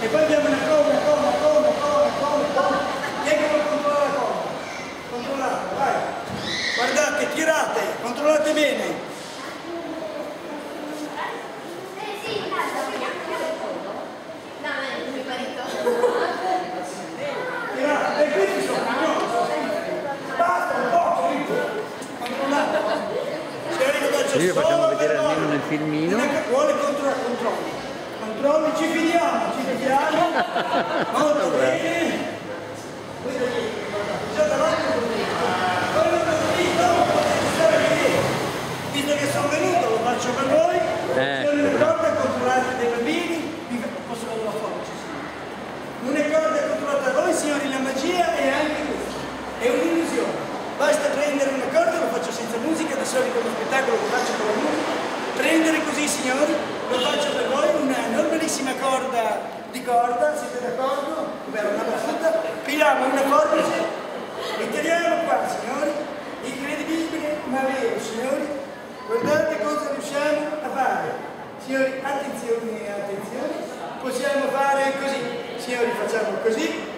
E poi abbiamo una coma. Diego controlla la coma. Controllate, vai. Guardate, tirate, controllate bene. Tirate, e questi sono basta, un po', controllate. Io facciamo vedere almeno nel filmino. Vuole controlli, ci fidiamo. Molto bene. Visto che sono venuto, lo faccio per voi. Se non ricorda controllate dei bambini, posso vedere la foto. Non ricorda controllate voi, signori, la magia è anche questo. È un'illusione. Basta prendere una corda, lo faccio senza musica, di solito uno spettacolo lo faccio con la musica. Prendere così, signori, lo faccio per voi, una normalissima corda di corda, siete d'accordo? Ovvero una battuta, pigliamo una forbice e tiriamo qua, signori. Incredibile, ma vero, signori. Guardate cosa riusciamo a fare. Signori, attenzione, possiamo fare così. Signori, facciamo così.